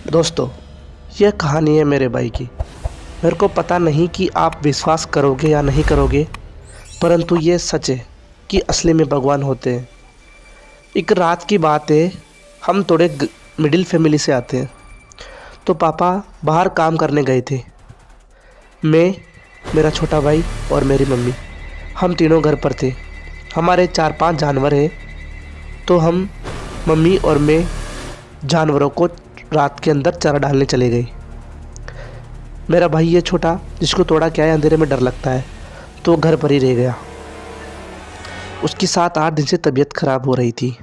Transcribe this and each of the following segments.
दोस्तों, यह कहानी है मेरे भाई की। मेरे को पता नहीं कि आप विश्वास करोगे या नहीं करोगे, परंतु ये सच है कि असली में भगवान होते हैं। एक रात की बात है, हम थोड़े मिडिल फैमिली से आते हैं। तो पापा बाहर काम करने गए थे। मैं, मेरा छोटा भाई और मेरी मम्मी, हम तीनों घर पर थे। हमारे 4-5 जानवर हैं, तो हम मम्मी और मैं जानवरों को रात के अंदर चारा डालने चले गए। मेरा भाई ये छोटा, जिसको थोड़ा क्या है अंधेरे में डर लगता है, तो घर पर ही रह गया। उसकी 7-8 दिन से तबीयत ख़राब हो रही थी।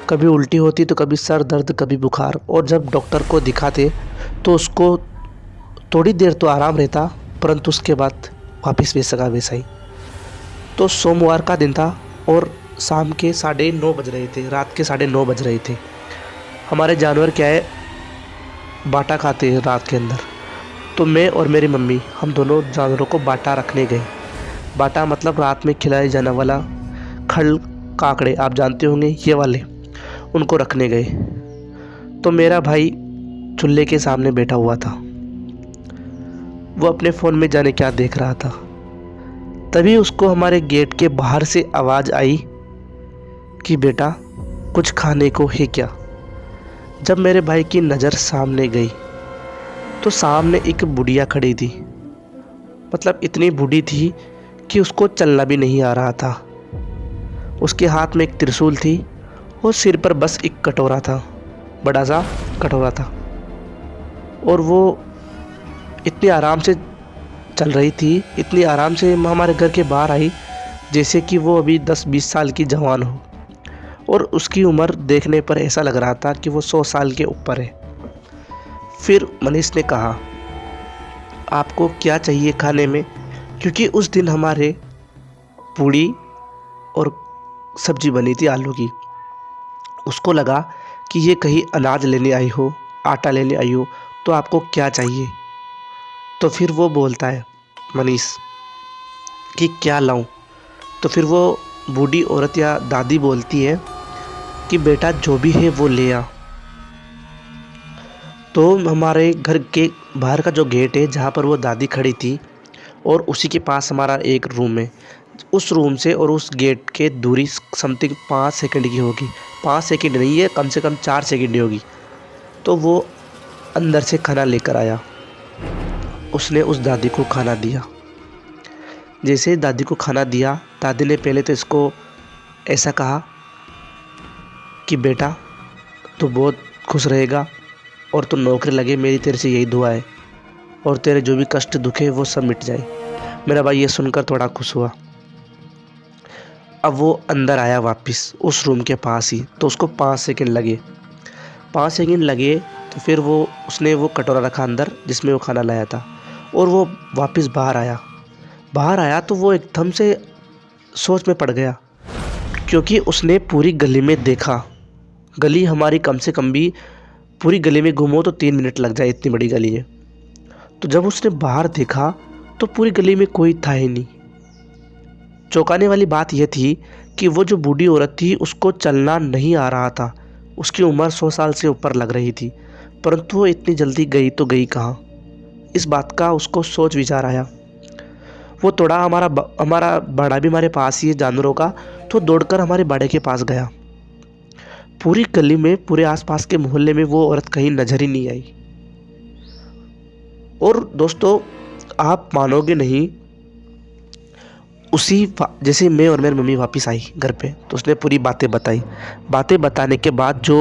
कभी उल्टी होती तो कभी सर दर्द, कभी बुखार। और जब डॉक्टर को दिखाते तो उसको थोड़ी देर तो आराम रहता, परंतु उसके बाद वापस वैसा का वैसा ही। तो सोमवार का दिन था और शाम के 9:30 बज रहे थे, रात के 9:30 बज रहे थे। हमारे जानवर क्या है, बाटा खाते हैं रात के अंदर। तो मैं और मेरी मम्मी, हम दोनों जानवरों को बाटा रखने गए। बाटा मतलब रात में खिलाए जाने वाला खल काकड़े, आप जानते होंगे ये वाले, उनको रखने गए। तो मेरा भाई चूल्हे के सामने बैठा हुआ था। वो अपने फ़ोन में जाने क्या देख रहा था। तभी उसको हमारे गेट के बाहर से आवाज़ आई कि बेटा कुछ खाने को है क्या। जब मेरे भाई की नज़र सामने गई तो सामने एक बुढ़िया खड़ी थी। मतलब इतनी बूढ़ी थी कि उसको चलना भी नहीं आ रहा था। उसके हाथ में एक त्रिशूल थी और सिर पर बस एक कटोरा था, बड़ा सा कटोरा था। और वो इतनी आराम से चल रही थी, इतनी आराम से हमारे घर के बाहर आई जैसे कि वो अभी 10-20 साल की जवान हो। और उसकी उम्र देखने पर ऐसा लग रहा था कि वो 100 साल के ऊपर है। फिर मनीष ने कहा, आपको क्या चाहिए खाने में, क्योंकि उस दिन हमारे पूड़ी और सब्जी बनी थी आलू की। उसको लगा कि ये कहीं अनाज लेने आई हो, आटा लेने आई हो, तो आपको क्या चाहिए। तो फिर वो बोलता है मनीष कि क्या लाऊं। तो फिर वो बूढ़ी औरत या दादी बोलती है कि बेटा जो भी है वो ले आ। तो हमारे घर के बाहर का जो गेट है जहाँ पर वो दादी खड़ी थी, और उसी के पास हमारा एक रूम है। उस रूम से और उस गेट के दूरी समथिंग 5 सेकंड की होगी। 5 सेकंड नहीं है, कम से कम 4 सेकंड की होगी। तो वो अंदर से खाना लेकर आया। उसने उस दादी को खाना दिया। जैसे दादी को खाना दिया, दादी ने पहले तो इसको ऐसा कहा कि बेटा तू बहुत खुश रहेगा और तू नौकरी लगे, मेरी तेरे से यही दुआ है, और तेरे जो भी कष्ट दुख है वो सब मिट जाए। मेरा भाई ये सुनकर थोड़ा खुश हुआ। अब वो अंदर आया वापस उस रूम के पास ही, तो उसको 5 सेकंड लगे। 5 सेकंड लगे तो फिर उसने वो कटोरा रखा अंदर जिसमें वो खाना लाया था, और वो वापस बाहर आया। बाहर आया तो वो एकदम से सोच में पड़ गया, क्योंकि उसने पूरी गली में देखा। गली हमारी कम से कम भी, पूरी गली में घूमो तो 3 मिनट लग जाए, इतनी बड़ी गली है। तो जब उसने बाहर देखा तो पूरी गली में कोई था ही नहीं। चौंकाने वाली बात यह थी कि वो जो बूढ़ी औरत थी उसको चलना नहीं आ रहा था। उसकी उम्र 100 साल से ऊपर लग रही थी, परंतु वो इतनी जल्दी गई तो गई कहाँ। इस बात का उसको सोच विचार आया। वो थोड़ा हमारा बाड़ा भी हमारे पास ही है जानवरों का, तो दौड़कर हमारे बाड़े के पास गया। पूरी गली में, पूरे आसपास के मोहल्ले में वो औरत कहीं नजर ही नहीं आई। और दोस्तों, आप मानोगे नहीं, जैसे मैं और मेरी मम्मी वापस आई घर पे, तो उसने पूरी बातें बताई। बातें बताने के बाद जो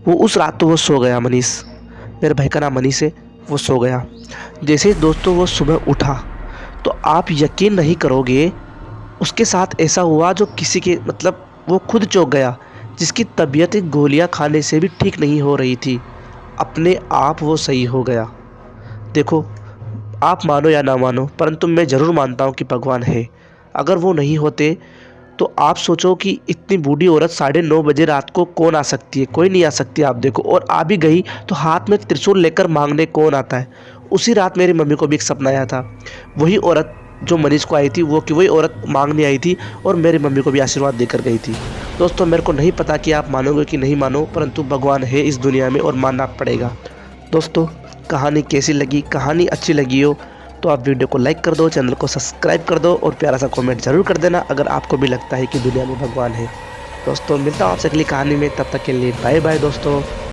वो उस रात तो वो सो गया। मनीष, मेरे भाई का नाम मनीष है, वो सो गया। जैसे दोस्तों वो सुबह उठा तो आप यकीन नहीं करोगे, उसके साथ ऐसा हुआ जो किसी के, मतलब वो खुद चौंक गया। जिसकी तबीयत गोलियां खाने से भी ठीक नहीं हो रही थी, अपने आप वो सही हो गया। देखो, आप मानो या ना मानो, परंतु मैं ज़रूर मानता हूँ कि भगवान है। अगर वो नहीं होते तो आप सोचो कि इतनी बूढ़ी औरत 9:30 बजे रात को कौन आ सकती है। कोई नहीं आ सकती। आप देखो, और आ भी गई तो हाथ में त्रिशूल लेकर मांगने कौन आता है। उसी रात मेरी मम्मी को भी एक सपना आया था। वही औरत जो मरीज़ को आई थी वो कि वही औरत मांगने आई थी और मेरी मम्मी को भी आशीर्वाद देकर गई थी। दोस्तों मेरे को नहीं पता कि आप मानोगे कि नहीं मानो, परंतु भगवान है इस दुनिया में और मानना पड़ेगा। दोस्तों कहानी कैसी लगी, कहानी अच्छी लगी हो तो आप वीडियो को लाइक कर दो, चैनल को सब्सक्राइब कर दो और प्यारा सा कमेंट ज़रूर कर देना अगर आपको भी लगता है कि दुनिया में भगवान है। दोस्तों मिलता हूँ आपसे अगली कहानी में, तब तक के लिए बाय बाय दोस्तों।